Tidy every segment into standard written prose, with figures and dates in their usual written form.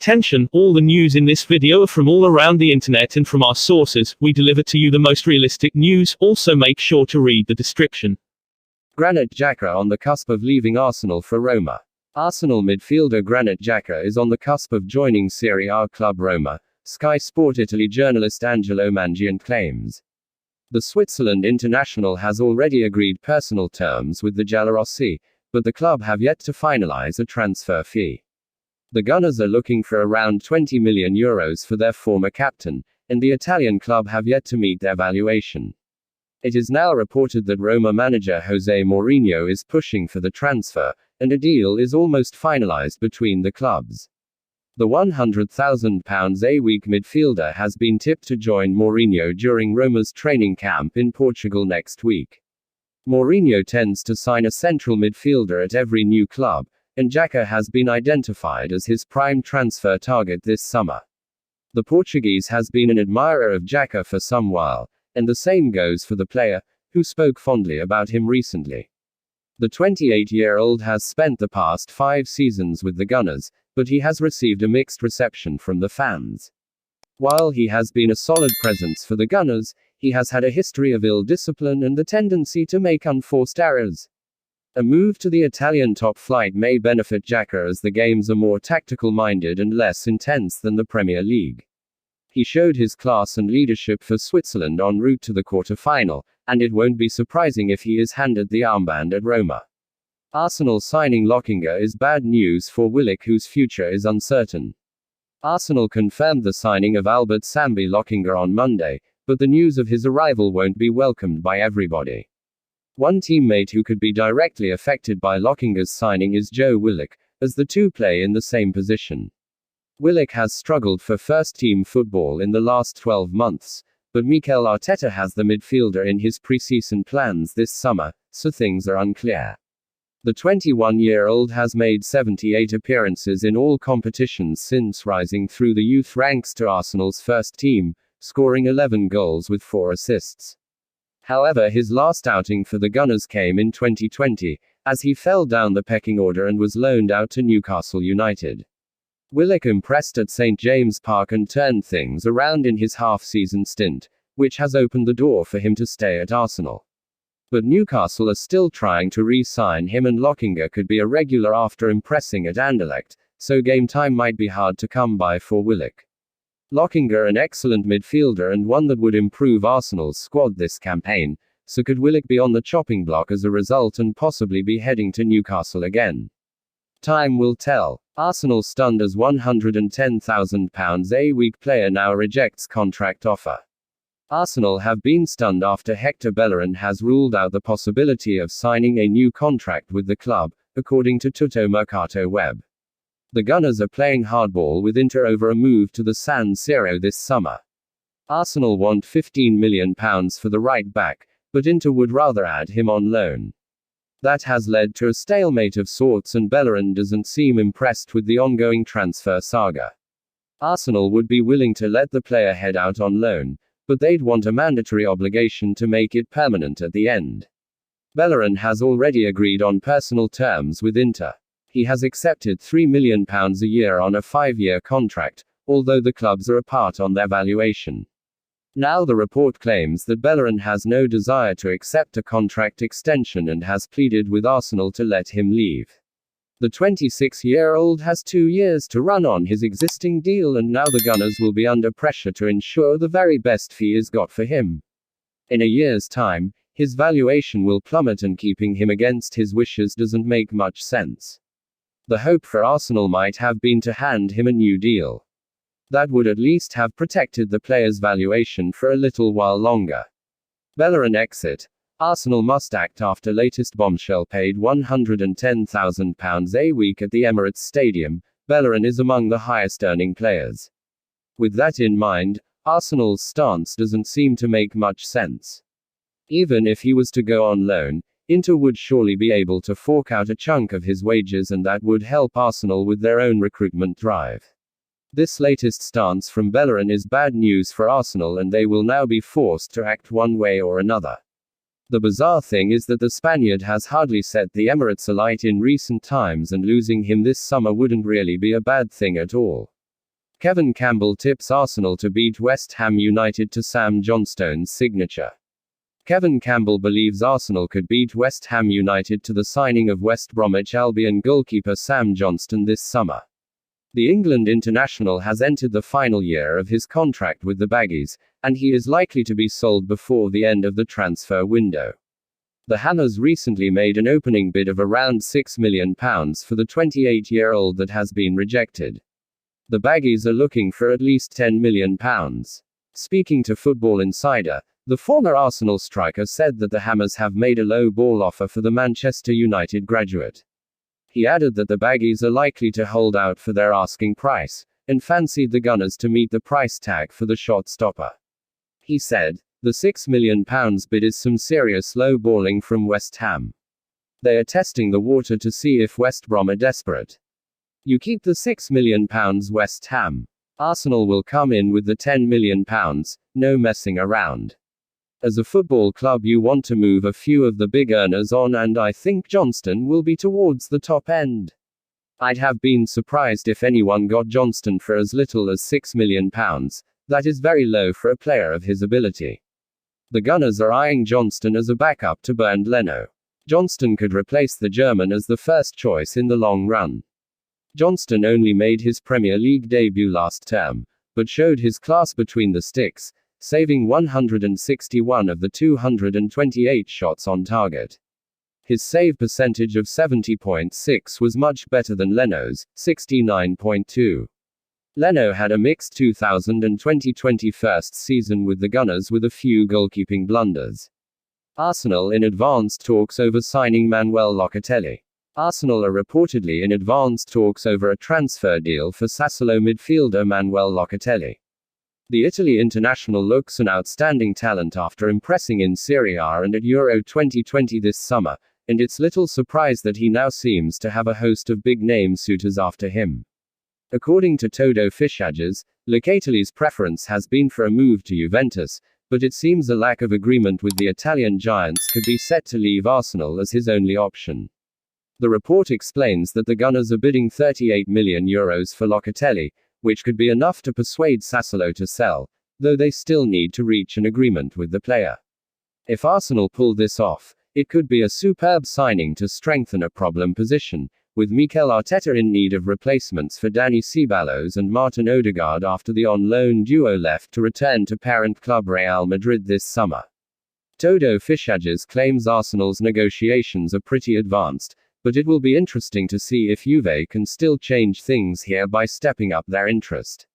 Attention, all the news in this video are from all around the internet and from our sources. We deliver to you the most realistic news. Also make sure to read the description. Granit Xhaka on the cusp of leaving Arsenal for Roma. Arsenal midfielder Granit Xhaka is on the cusp of joining Serie A club Roma, Sky Sport Italy journalist Angelo Mangian claims. The Switzerland international has already agreed personal terms with the Giallorossi, but the club have yet to finalize a transfer fee. The Gunners are looking for around €20 million for their former captain, and the Italian club have yet to meet their valuation. It is now reported that Roma manager Jose Mourinho is pushing for the transfer, and a deal is almost finalized between the clubs. The £100,000 a week midfielder has been tipped to join Mourinho during Roma's training camp in Portugal next week. Mourinho tends to sign a central midfielder at every new club, and Xhaka has been identified as his prime transfer target this summer. The Portuguese has been an admirer of Xhaka for some while, and the same goes for the player, who spoke fondly about him recently. The 28-year-old has spent the past 5 seasons with the Gunners, but he has received a mixed reception from the fans. While he has been a solid presence for the Gunners, he has had a history of ill discipline and the tendency to make unforced errors. A move to the Italian top flight may benefit Xhaka as the games are more tactical-minded and less intense than the Premier League. He showed his class and leadership for Switzerland en route to the quarter-final, and it won't be surprising if he is handed the armband at Roma. Arsenal signing Lokonga is bad news for Willock, whose future is uncertain. Arsenal confirmed the signing of Albert Sambi Lokonga on Monday, but the news of his arrival won't be welcomed by everybody. One teammate who could be directly affected by Lokonga's signing is Joe Willock, as the two play in the same position. Willock has struggled for first-team football in the last 12 months, but Mikel Arteta has the midfielder in his pre-season plans this summer, so things are unclear. The 21-year-old has made 78 appearances in all competitions since rising through the youth ranks to Arsenal's first team, scoring 11 goals with 4 assists. However, his last outing for the Gunners came in 2020, as he fell down the pecking order and was loaned out to Newcastle United. Willock impressed at St James Park and turned things around in his half-season stint, which has opened the door for him to stay at Arsenal. But Newcastle are still trying to re-sign him, and Lokonga could be a regular after impressing at Anderlecht, so game time might be hard to come by for Willock. Lokonga an excellent midfielder and one that would improve Arsenal's squad this campaign, so could Willock be on the chopping block as a result and possibly be heading to Newcastle again? Time will tell. Arsenal stunned as £110,000 a week player now rejects contract offer. Arsenal have been stunned after Hector Bellerin has ruled out the possibility of signing a new contract with the club, according to Tutto Mercato Web. The Gunners are playing hardball with Inter over a move to the San Siro this summer. Arsenal want £15 million for the right back, but Inter would rather add him on loan. That has led to a stalemate of sorts, and Bellerin doesn't seem impressed with the ongoing transfer saga. Arsenal would be willing to let the player head out on loan, but they'd want a mandatory obligation to make it permanent at the end. Bellerin has already agreed on personal terms with Inter. He has accepted £3 million a year on a 5-year contract, although the clubs are apart on their valuation. Now the report claims that Bellerin has no desire to accept a contract extension and has pleaded with Arsenal to let him leave. The 26-year-old has 2 years to run on his existing deal, and now the Gunners will be under pressure to ensure the very best fee is got for him. In a year's time, his valuation will plummet, and keeping him against his wishes doesn't make much sense. The hope for Arsenal might have been to hand him a new deal. That would at least have protected the player's valuation for a little while longer. Bellerin exit. Arsenal must act after latest bombshell paid £110,000 a week at the Emirates Stadium. Bellerin is among the highest earning players. With that in mind, Arsenal's stance doesn't seem to make much sense. Even if he was to go on loan, Inter would surely be able to fork out a chunk of his wages, and that would help Arsenal with their own recruitment drive. This latest stance from Bellerin is bad news for Arsenal, and they will now be forced to act one way or another. The bizarre thing is that the Spaniard has hardly set the Emirates alight in recent times, and losing him this summer wouldn't really be a bad thing at all. Kevin Campbell tips Arsenal to beat West Ham United to Sam Johnstone's signature. Kevin Campbell believes Arsenal could beat West Ham United to the signing of West Bromwich Albion goalkeeper Sam Johnstone this summer. The England international has entered the final year of his contract with the Baggies, and he is likely to be sold before the end of the transfer window. The Hammers recently made an opening bid of around £6 million for the 28-year-old that has been rejected. The Baggies are looking for at least £10 million. Speaking to Football Insider, the former Arsenal striker said that the Hammers have made a low ball offer for the Manchester United graduate. He added that the Baggies are likely to hold out for their asking price, and fancied the Gunners to meet the price tag for the shot stopper. He said, "The £6 million bid is some serious low balling from West Ham. They are testing the water to see if West Brom are desperate. You keep the £6 million, West Ham. Arsenal will come in with the £10 million, no messing around. As a football club you want to move a few of the big earners on, and I think Johnstone will be towards the top end. I'd have been surprised if anyone got Johnstone for as little as £6 million, that is very low for a player of his ability. The Gunners are eyeing Johnstone as a backup to Bernd Leno. Johnstone could replace the German as the first choice in the long run. Johnstone only made his Premier League debut last term, but showed his class between the sticks, saving 161 of the 228 shots on target. His save percentage of 70.6 was much better than Leno's, 69.2. Leno had a mixed 2020 first season with the Gunners with a few goalkeeping blunders. Arsenal in advanced talks over signing Manuel Locatelli. Arsenal are reportedly in advanced talks over a transfer deal for Sassuolo midfielder Manuel Locatelli. The Italy international looks an outstanding talent after impressing in Serie A and at Euro 2020 this summer, and it's little surprise that he now seems to have a host of big-name suitors after him. According to Todo Fichajes, Locatelli's preference has been for a move to Juventus, but it seems a lack of agreement with the Italian giants could be set to leave Arsenal as his only option. The report explains that the Gunners are bidding €38 million for Locatelli, which could be enough to persuade Sassuolo to sell, though they still need to reach an agreement with the player. If Arsenal pull this off, it could be a superb signing to strengthen a problem position, with Mikel Arteta in need of replacements for Dani Ceballos and Martin Odegaard after the on-loan duo left to return to parent club Real Madrid this summer. Todo Fichajes claims Arsenal's negotiations are pretty advanced, but it will be interesting to see if Juve can still change things here by stepping up their interest.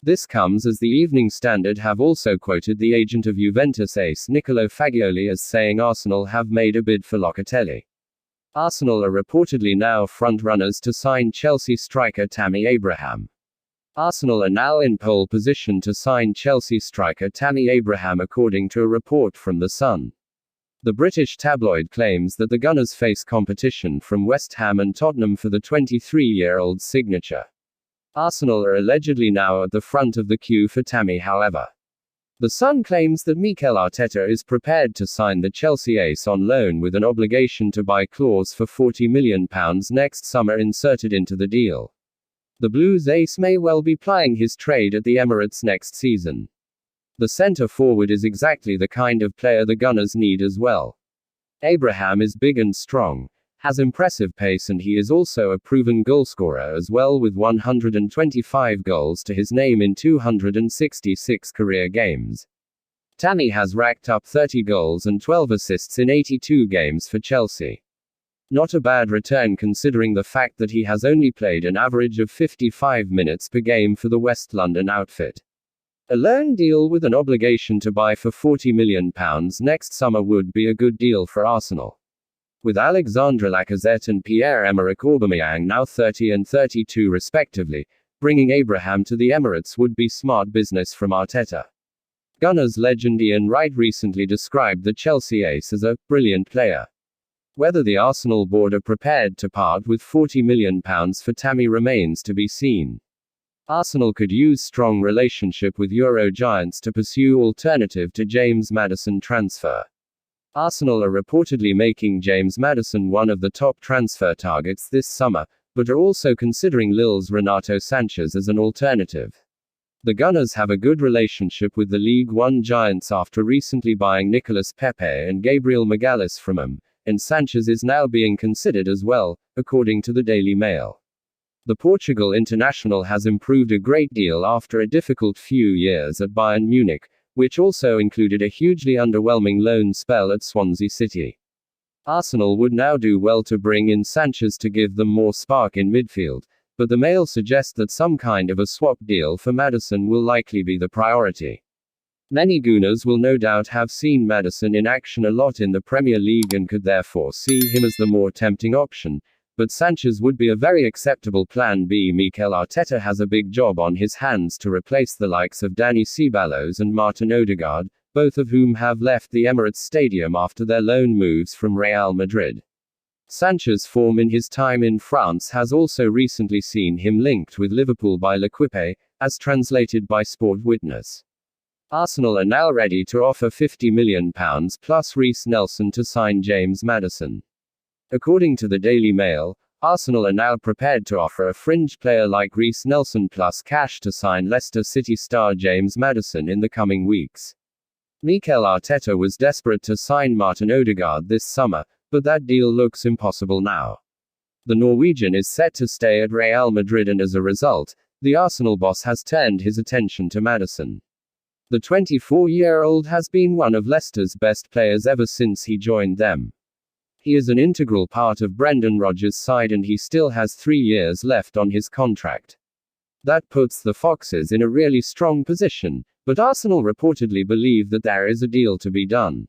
This comes as the Evening Standard have also quoted the agent of Juventus ace Niccolò Fagioli as saying Arsenal have made a bid for Locatelli. Arsenal are reportedly now front-runners to sign Chelsea striker Tammy Abraham. Arsenal are now in pole position to sign Chelsea striker Tammy Abraham according to a report from The Sun. The British tabloid claims that the Gunners face competition from West Ham and Tottenham for the 23-year-old's signature. Arsenal are allegedly now at the front of the queue for Tammy, however. The Sun claims that Mikel Arteta is prepared to sign the Chelsea ace on loan with an obligation to buy clause for £40 million next summer inserted into the deal. The Blues ace may well be plying his trade at the Emirates next season. The centre-forward is exactly the kind of player the Gunners need as well. Abraham is big and strong, has impressive pace, and he is also a proven goalscorer as well, with 125 goals to his name in 266 career games. Tammy has racked up 30 goals and 12 assists in 82 games for Chelsea. Not a bad return considering the fact that he has only played an average of 55 minutes per game for the West London outfit. A loan deal with an obligation to buy for £40 million next summer would be a good deal for Arsenal. With Alexandre Lacazette and Pierre-Emerick Aubameyang now 30 and 32 respectively, bringing Abraham to the Emirates would be smart business from Arteta. Gunners legend Ian Wright recently described the Chelsea ace as a brilliant player. Whether the Arsenal board are prepared to part with £40 million for Tammy remains to be seen. Arsenal could use strong relationship with Euro giants to pursue alternative to James Maddison transfer. Arsenal are reportedly making James Maddison one of the top transfer targets this summer, but are also considering Lille's Renato Sanchez as an alternative. The Gunners have a good relationship with the League One giants after recently buying Nicolas Pepe and Gabriel Magalhães from them, and Sanchez is now being considered as well, according to the Daily Mail. The Portugal international has improved a great deal after a difficult few years at Bayern Munich, which also included a hugely underwhelming loan spell at Swansea City. Arsenal would now do well to bring in Sanchez to give them more spark in midfield, but the Mail suggests that some kind of a swap deal for Maddison will likely be the priority. Many Gunners will no doubt have seen Maddison in action a lot in the Premier League and could therefore see him as the more tempting option, but Sanchez would be a very acceptable plan B. Mikel Arteta has a big job on his hands to replace the likes of Dani Ceballos and Martin Odegaard, both of whom have left the Emirates Stadium after their loan moves from Real Madrid. Sanchez's form in his time in France has also recently seen him linked with Liverpool by L'Equipe, as translated by Sport Witness. Arsenal are now ready to offer £50 million plus Reiss Nelson to sign James Maddison. According to the Daily Mail, Arsenal are now prepared to offer a fringe player like Reiss Nelson plus cash to sign Leicester City star James Maddison in the coming weeks. Mikel Arteta was desperate to sign Martin Odegaard this summer, but that deal looks impossible now. The Norwegian is set to stay at Real Madrid, and as a result, the Arsenal boss has turned his attention to Maddison. The 24-year-old has been one of Leicester's best players ever since he joined them. He is an integral part of Brendan Rodgers' side and he still has 3 years left on his contract. That puts the Foxes in a really strong position, but Arsenal reportedly believe that there is a deal to be done.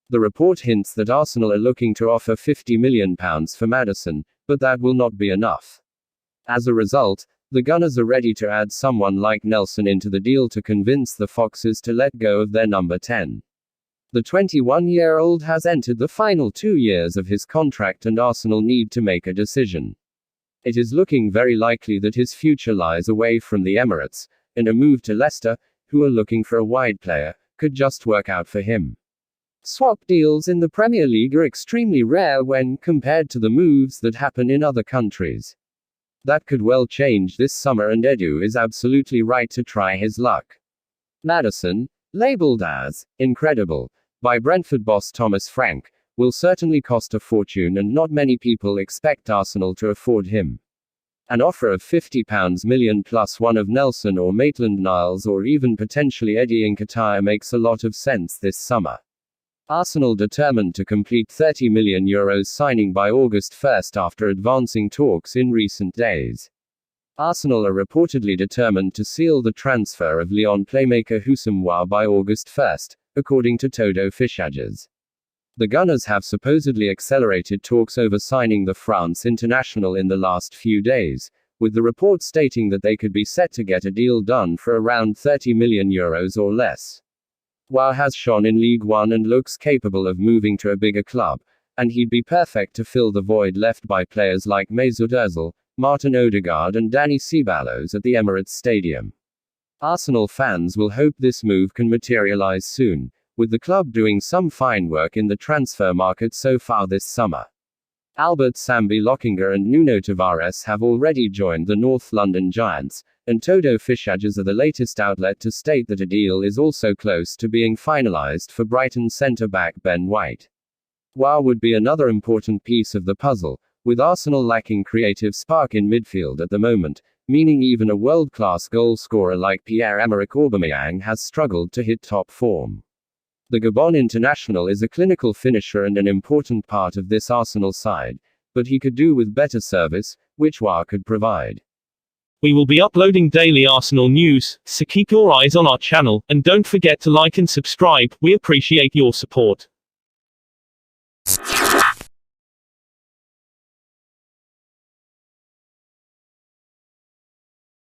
The report hints that Arsenal are looking to offer £50 million for Maddison, but that will not be enough. As a result, the Gunners are ready to add someone like Nelson into the deal to convince the Foxes to let go of their number 10. The 21-year-old has entered the final 2 years of his contract and Arsenal need to make a decision. It is looking very likely that his future lies away from the Emirates, and a move to Leicester, who are looking for a wide player, could just work out for him. Swap deals in the Premier League are extremely rare when compared to the moves that happen in other countries. That could well change this summer, and Edu is absolutely right to try his luck. Maddison, labelled as incredible by Brentford boss Thomas Frank, will certainly cost a fortune and not many people expect Arsenal to afford him. An offer of £50 million plus one of Nelson or Maitland-Niles or even potentially Eddie Nketiah makes a lot of sense this summer. Arsenal determined to complete €30 million signing by August 1 after advancing talks in recent days. Arsenal are reportedly determined to seal the transfer of Lyon playmaker Houssem Aouar by August 1, according to Todo Fichajes. The Gunners have supposedly accelerated talks over signing the France international in the last few days, with the report stating that they could be set to get a deal done for around €30 million or less. Aouar has shone in League One and looks capable of moving to a bigger club, and he'd be perfect to fill the void left by players like Mesut Ozil, Martin Odegaard and Dani Ceballos at the Emirates Stadium. Arsenal fans will hope this move can materialize soon, with the club doing some fine work in the transfer market so far this summer. Albert Sambi Lokonga and Nuno Tavares have already joined the North London Giants, and Todo Fichajes are the latest outlet to state that a deal is also close to being finalized for Brighton centre-back Ben White. Aouar would be another important piece of the puzzle, with Arsenal lacking creative spark in midfield at the moment, meaning even a world-class goal-scorer like Pierre-Emerick Aubameyang has struggled to hit top form. The Gabon international is a clinical finisher and an important part of this Arsenal side, but he could do with better service, which Aouar could provide. We will be uploading daily Arsenal news, so keep your eyes on our channel, and don't forget to like and subscribe. We appreciate your support.